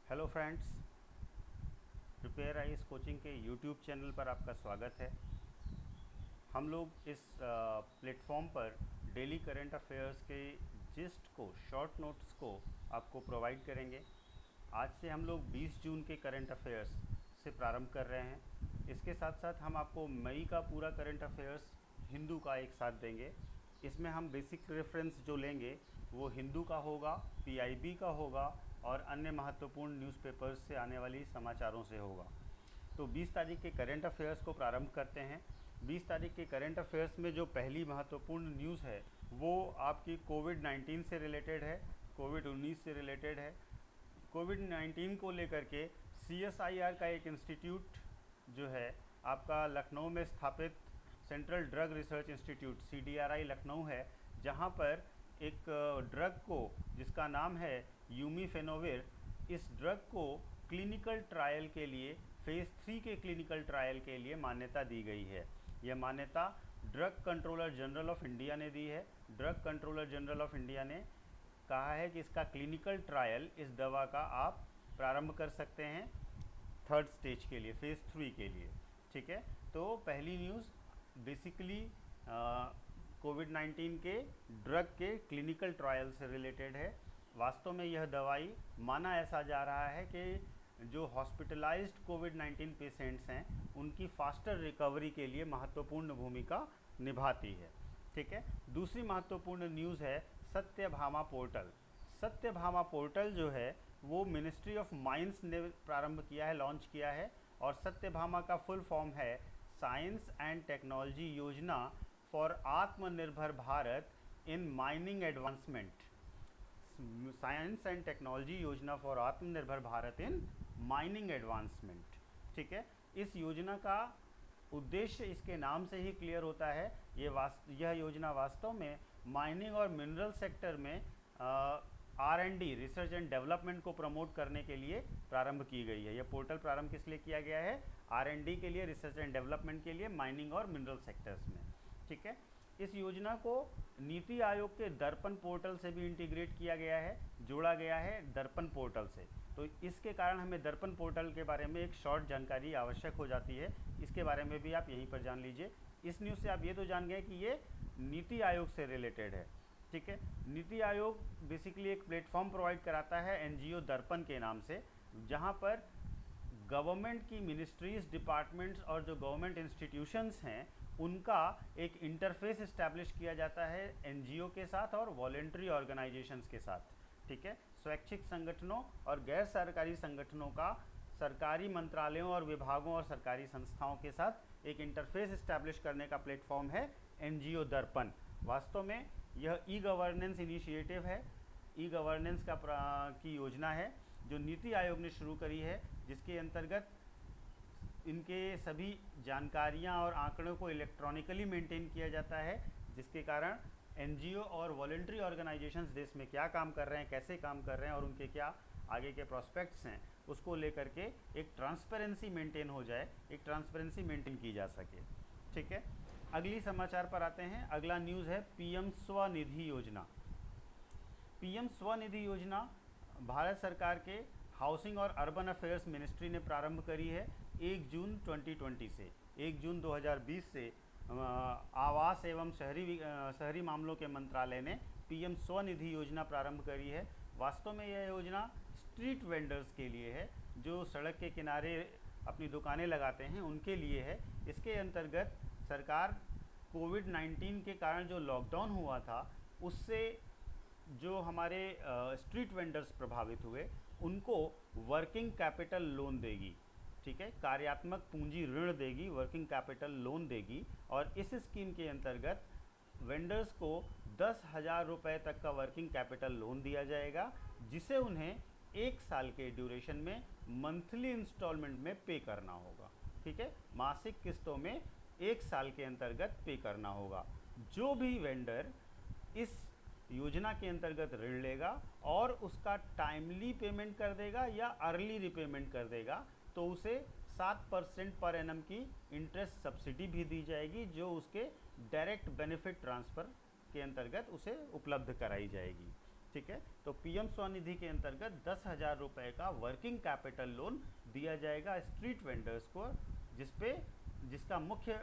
Hello friends, prepare IAS coaching के YouTube channel पर आपका स्वागत है। हम लोग इस प्लेटफॉर्म पर डेली करंट अफेयर्स के जिस्ट को, शॉर्ट नोट्स को आपको प्रोवाइड करेंगे। आज से हम लोग 20 जून के करंट अफेयर्स से प्रारंभ कर रहे हैं। इसके साथ साथ हम आपको मई का पूरा करंट अफेयर्स हिंदू का एक साथ देंगे। इसमें हम बेसिक रेफरेंस जो लेंगे वो हिंदू का होगा, पीआईबी का होगा और अन्य महत्वपूर्ण न्यूज़पेपर्स से आने वाली समाचारों से होगा। तो 20 तारीख के करंट अफेयर्स को प्रारंभ करते हैं। 20 तारीख के करंट अफेयर्स में जो पहली महत्वपूर्ण न्यूज़ है वो आपकी कोविड-19 से रिलेटेड है, कोविड-19 से रिलेटेड है। कोविड-19 को लेकर के सीएसआईआर का एक इंस्टीट्यूट जो है आपका लखनऊ में स्थापित central drug research institute CDRI Lucknow है, जहां पर एक ड्रग को जिसका नाम है यूमीफेनोविर, इस ड्रग को क्लिनिकल ट्रायल के लिए, फेज़ 3 के क्लिनिकल ट्रायल के लिए मान्यता दी गई है। यह मान्यता drug controller general of India ने दी है। Drug controller general of India ने कहा है कि इसका क्लिनिकल ट्रायल, इस दवा का आप प्रारंभ कर सकते हैं थर्ड स्टेज के लिए, फेज़ 3 के लिए। ठीक है, तो पहली न्यूज़ बेसिकली कोविड-19 के ड्रग के क्लिनिकल ट्रायल से रिलेटेड है। वास्तव में यह दवाई, माना ऐसा जा रहा है कि जो हॉस्पिटलाइज्ड कोविड-19 पेशेंट्स हैं उनकी फास्टर रिकवरी के लिए महत्वपूर्ण भूमिका निभाती है। ठीक है, दूसरी महत्वपूर्ण न्यूज़ है सत्यभामा पोर्टल। सत्यभामा पोर्टल जो है वो मिनिस्ट्री ऑफ माइंस ने प्रारंभ किया है, लॉन्च किया है। और सत्यभामा का फुल फॉर्म है साइंस एंड टेक्नोलॉजी योजना फॉर आत्मनिर्भर Bharat in mining advancement. Science and technology योजना फॉर आत्मनिर्भर भारत इन माइनिंग एडवांसमेंट। ठीक है, इस योजना का उद्देश्य इसके नाम से ही क्लियर होता है। यह योजना वास्तव में माइनिंग और मिनरल सेक्टर में R&D, रिसर्च एंड डेवलपमेंट को प्रमोट करने के लिए प्रारंभ की गई है। यह पोर्टल प्रारंभ किस लिए किया गया है? R&D के लिए, रिसर्च एंड डेवलपमेंट के लिए, माइनिंग और मिनरल सेक्टर्स में। ठीक है, इस योजना को नीति आयोग के दर्पण पोर्टल से भी इंटीग्रेट किया गया है, जोड़ा गया है दर्पण पोर्टल से। तो इसके कारण हमें दर्पण पोर्टल के बारे में एक शॉर्ट जानकारी आवश्यक हो जाती है। इसके बारे में भी आप यहीं पर जान लीजिए। इस न्यूज़ से आप ये तो जान गए कि ये नीति आयोग से रिलेटेड है। ठीक है, नीति आयोग बेसिकली एक प्लेटफॉर्म प्रोवाइड कराता है एनजीओ दर्पण के नाम से, जहां पर गवर्नमेंट की मिनिस्ट्रीज, डिपार्टमेंट्स और जो गवर्नमेंट इंस्टीट्यूशंस हैं उनका एक इंटरफेस इस्टेब्लिश किया जाता है एनजीओ के साथ और वॉलेंट्री ऑर्गेनाइजेशंस के साथ। ठीक है, स्वैच्छिक संगठनों और गैर सरकारी संगठनों का सरकारी मंत्रालयों और विभागों और सरकारी संस्थाओं के साथ एक इंटरफेस इस्टेब्लिश करने का प्लेटफॉर्म है एनजीओ दर्पण। वास्तव में यह ई गवर्नेंस इनिशिएटिव है, ई गवर्नेंस की योजना है जो नीति आयोग ने शुरू करी है, जिसके अंतर्गत इनके सभी जानकारियां और आंकड़ों को इलेक्ट्रॉनिकली मेंटेन किया जाता है, जिसके कारण एनजीओ और वॉलेंट्री ऑर्गेनाइजेशंस देश में क्या काम कर रहे हैं, कैसे काम कर रहे हैं और उनके क्या आगे के प्रोस्पेक्ट्स हैं, उसको लेकर के एक ट्रांसपेरेंसी मेंटेन हो जाए, एक ट्रांसपेरेंसी मेंटेन की जा सके। ठीक है, अगली समाचार पर आते हैं। अगला न्यूज़ है पीएम स्वनिधि योजना। पीएम स्वनिधि योजना भारत सरकार के हाउसिंग और अर्बन अफेयर्स मिनिस्ट्री ने प्रारंभ करी है 1 जून 2020 से। 1 जून 2020 से आवास एवं शहरी मामलों के मंत्रालय ने पीएम स्वनिधि योजना प्रारंभ करी है। वास्तव में यह योजना स्ट्रीट वेंडर्स के लिए है, जो सड़क के किनारे अपनी दुकानें लगाते हैं, उनके लिए है। इसके अंतर्गत सरकार कोविड-19 के कारण जो लॉकडाउन हुआ था उससे जो हमारे स्ट्रीट वेंडर्स प्रभावित हुए उनको वर्किंग कैपिटल लोन देगी। ठीक है, कार्यात्मक पूंजी ऋण देगी, वर्किंग कैपिटल लोन देगी। और इस स्कीम के अंतर्गत वेंडर्स को 10,000 रुपये तक का वर्किंग कैपिटल लोन दिया जाएगा, जिसे उन्हें 1 साल के ड्यूरेशन में मंथली इंस्टॉलमेंट में पे करना होगा। ठीक है, मासिक किस्तों में 1 साल के अंतर्गत पे करना होगा। जो भी वेंडर इस योजना के अंतर्गत ऋण लेगा और उसका टाइमली पेमेंट कर देगा या अर्ली रिपेमेंट कर देगा, तो उसे 7% पर एनम की इंटरेस्ट सब्सिडी भी दी जाएगी, जो उसके डायरेक्ट बेनिफिट ट्रांसफ़र के अंतर्गत उसे उपलब्ध कराई जाएगी। ठीक है। तो पीएम स्वनिधि के अंतर्गत 10,000 रुपये का वर्किंग कैपिटल लोन दिया जाएगा स्ट्रीट वेंडर्स को, जिसका मुख्य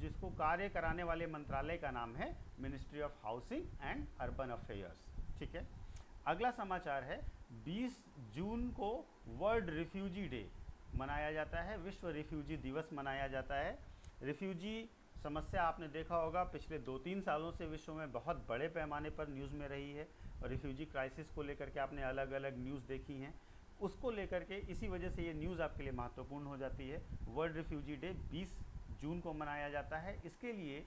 जिसको कार्य कराने वाले मंत्रालय का नाम है ministry of housing and urban affairs, ठीक है। अगला समाचार है 20 जून को वर्ल्ड रिफ्यूजी डे मनाया जाता है, विश्व रिफ्यूजी दिवस मनाया जाता है। रिफ्यूजी समस्या आपने देखा होगा पिछले 2-3 सालों से विश्व में बहुत बड़े पैमाने पर न्यूज़ में रही है, और रिफ्यूजी क्राइसिस को लेकर के आपने अलग अलग न्यूज़ देखी हैं, उसको लेकर के इसी वजह से ये न्यूज़ आपके लिए महत्वपूर्ण हो जाती है। वर्ल्ड रिफ्यूजी डे 20 जून को मनाया जाता है। इसके लिए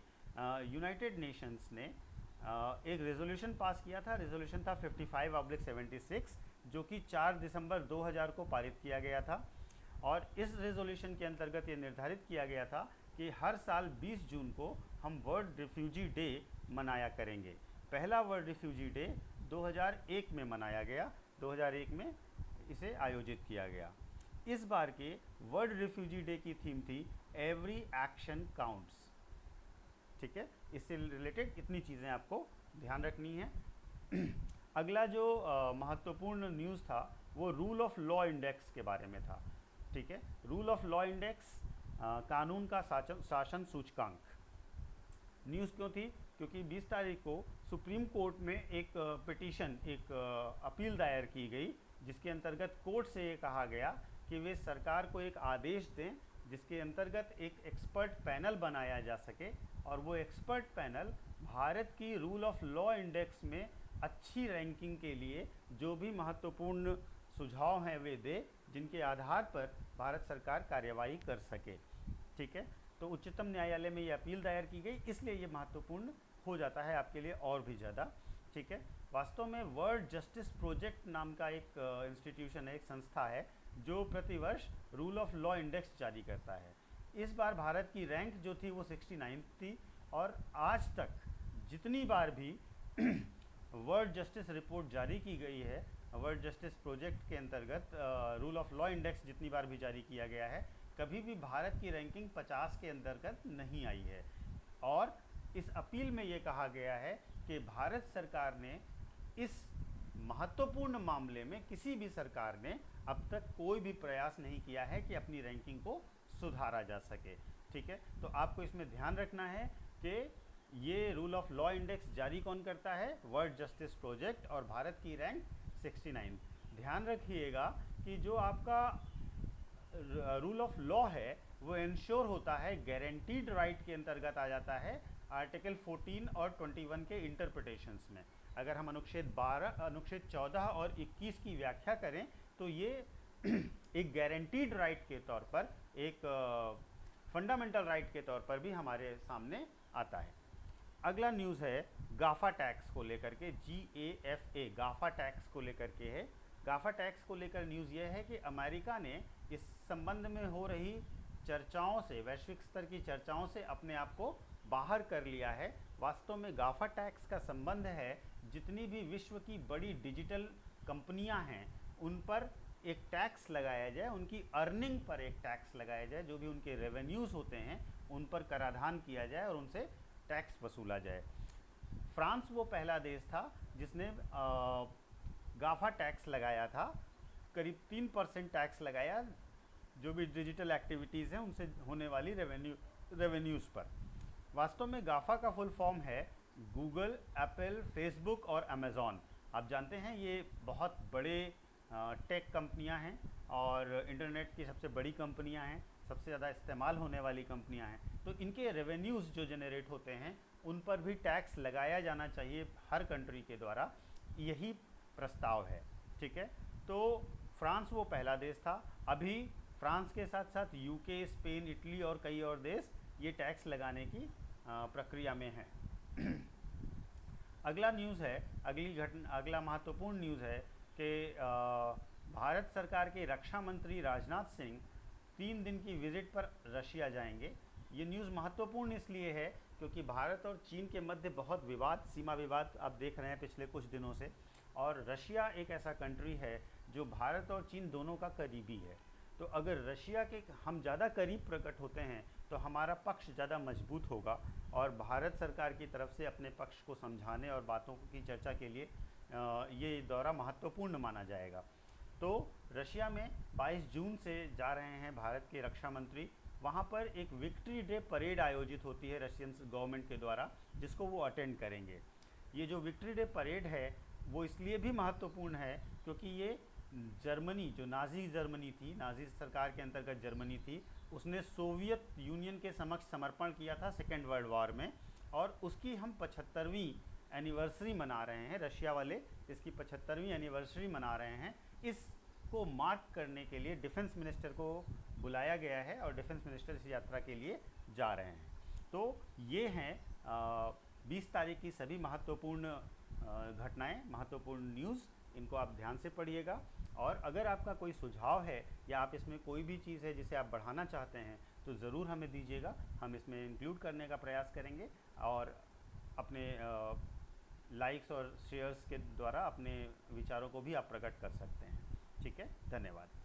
यूनाइटेड नेशंस ने एक रेजोल्यूशन पास किया था, रेजोल्यूशन था 55/76, जो कि 4 दिसंबर 2000 को पारित किया गया था। और इस रेजोल्यूशन के अंतर्गत ये निर्धारित किया गया था कि हर साल 20 जून को हम वर्ल्ड रिफ्यूजी डे मनाया करेंगे। पहला वर्ल्ड रिफ्यूजी डे 2001 में मनाया गया, 2001 में इसे आयोजित किया गया। इस बार के वर्ल्ड रिफ्यूजी डे की थीम थी एवरी एक्शन काउंट्स, ठीक है। इससे रिलेटेड इतनी चीज़ें आपको ध्यान रखनी है। अगला जो महत्वपूर्ण न्यूज़ था वो रूल ऑफ लॉ इंडेक्स के बारे में था, ठीक है। रूल ऑफ लॉ इंडेक्स कानून का शासन सूचकांक। न्यूज़ क्यों थी? क्योंकि 20 तारीख को सुप्रीम कोर्ट में एक पिटीशन, एक अपील दायर की गई, जिसके अंतर्गत कोर्ट से ये कहा गया कि वे सरकार को एक आदेश दें जिसके अंतर्गत एक एक्सपर्ट पैनल बनाया जा सके, और वो एक्सपर्ट पैनल भारत की रूल ऑफ लॉ इंडेक्स में अच्छी रैंकिंग के लिए जो भी महत्वपूर्ण सुझाव हैं वे दे, जिनके आधार पर भारत सरकार कार्यवाही कर सके, ठीक है। तो उच्चतम न्यायालय में ये अपील दायर की गई, इसलिए ये महत्वपूर्ण हो जाता है आपके लिए और भी ज़्यादा, ठीक है। वास्तव में वर्ल्ड जस्टिस प्रोजेक्ट नाम का एक इंस्टीट्यूशन है, एक संस्था है, जो प्रतिवर्ष रूल ऑफ लॉ इंडेक्स जारी करता है। इस बार भारत की रैंक जो थी वो 69 थी, और आज तक जितनी बार भी वर्ल्ड जस्टिस रिपोर्ट जारी की गई है, वर्ल्ड जस्टिस प्रोजेक्ट के अंतर्गत रूल ऑफ लॉ इंडेक्स जितनी बार भी जारी किया गया है, कभी भी भारत की रैंकिंग 50 के अंतर्गत नहीं आई है। और इस अपील में ये कहा गया है कि भारत सरकार ने इस महत्वपूर्ण मामले में, किसी भी सरकार ने अब तक कोई भी प्रयास नहीं किया है कि अपनी रैंकिंग को सुधारा जा सके, ठीक है। तो आपको इसमें ध्यान रखना है कि ये रूल ऑफ लॉ इंडेक्स जारी कौन करता है? वर्ल्ड जस्टिस प्रोजेक्ट, और भारत की रैंक 69। ध्यान रखिएगा कि जो आपका रूल ऑफ लॉ है वो इंश्योर होता है, गारंटीड राइट के अंतर्गत आ जाता है आर्टिकल 14 और 21 के इंटरप्रिटेशंस में। अगर हम अनुच्छेद 12, अनुच्छेद 14 और 21 की व्याख्या करें तो ये एक गारंटीड राइट के तौर पर, एक फंडामेंटल राइट के तौर पर भी हमारे सामने आता है। अगला न्यूज़ है गाफा टैक्स को लेकर के, GAFA, गाफा टैक्स को लेकर के है। गाफा टैक्स को लेकर न्यूज़ ये है कि अमेरिका ने इस संबंध में हो रही चर्चाओं से, वैश्विक स्तर की चर्चाओं से अपने आप को बाहर कर लिया है। वास्तव में गाफा टैक्स का संबंध है जितनी भी विश्व की बड़ी डिजिटल कंपनियां हैं उन पर एक टैक्स लगाया जाए, उनकी अर्निंग पर एक टैक्स लगाया जाए, जो भी उनके रेवेन्यूज़ होते हैं उन पर कराधान किया जाए और उनसे टैक्स वसूला जाए। फ्रांस वो पहला देश था जिसने गाफा टैक्स लगाया था, करीब 3% टैक्स लगाया जो भी डिजिटल एक्टिविटीज़ हैं उनसे होने वाली रेवेन्यूज़ पर। वास्तव में गाफा का फुल फॉर्म है गूगल, एप्पल, फेसबुक और अमेज़ॉन। आप जानते हैं ये बहुत बड़े टेक कंपनियां हैं और इंटरनेट की सबसे बड़ी कंपनियां हैं, सबसे ज़्यादा इस्तेमाल होने वाली कंपनियां हैं। तो इनके रेवेन्यूज़ जो जनरेट होते हैं उन पर भी टैक्स लगाया जाना चाहिए हर कंट्री के द्वारा, यही प्रस्ताव है, ठीक है। तो फ्रांस वो पहला देश था। अभी फ्रांस के साथ साथ यूके, स्पेन, इटली और कई और देश ये टैक्स लगाने की प्रक्रिया में हैं। अगला न्यूज़ है, अगला महत्वपूर्ण न्यूज़ है कि भारत सरकार के रक्षा मंत्री राजनाथ सिंह 3 दिन की विज़िट पर रशिया जाएंगे। ये न्यूज़ महत्वपूर्ण इसलिए है क्योंकि भारत और चीन के मध्य बहुत विवाद, सीमा विवाद आप देख रहे हैं पिछले कुछ दिनों से, और रशिया एक ऐसा कंट्री है जो भारत और चीन दोनों का करीबी है। तो अगर रशिया के हम ज़्यादा करीब प्रकट होते हैं तो हमारा पक्ष ज़्यादा मजबूत होगा, और भारत सरकार की तरफ से अपने पक्ष को समझाने और बातों की चर्चा के लिए ये दौरा महत्वपूर्ण माना जाएगा। तो रशिया में 22 जून से जा रहे हैं भारत के रक्षा मंत्री। वहाँ पर एक विक्ट्री डे परेड आयोजित होती है रशियन गवर्नमेंट के द्वारा, जिसको वो अटेंड करेंगे। ये जो विक्ट्री डे परेड है वो इसलिए भी महत्वपूर्ण है क्योंकि ये जर्मनी, जो नाज़ी जर्मनी थी, नाज़ी सरकार के अंतर्गत जर्मनी थी, उसने सोवियत यूनियन के समक्ष समर्पण किया था सेकेंड वर्ल्ड वॉर में, और उसकी हम 75वीं एनिवर्सरी मना रहे हैं। रशिया वाले इसकी 75वीं एनिवर्सरी मना रहे हैं। इसको मार्क करने के लिए डिफेंस मिनिस्टर को बुलाया गया है और डिफेंस मिनिस्टर इस यात्रा के लिए जा रहे हैं। तो ये हैं 20 तारीख की सभी महत्वपूर्ण घटनाएं, महत्वपूर्ण न्यूज़। इनको आप ध्यान से पढ़िएगा, और अगर आपका कोई सुझाव है या आप इसमें कोई भी चीज़ है जिसे आप बढ़ाना चाहते हैं तो ज़रूर हमें दीजिएगा। हम इसमें इंक्लूड करने का प्रयास करेंगे और अपने लाइक्स और शेयर्स के द्वारा अपने विचारों को भी आप प्रकट कर सकते हैं। ठीक है, धन्यवाद।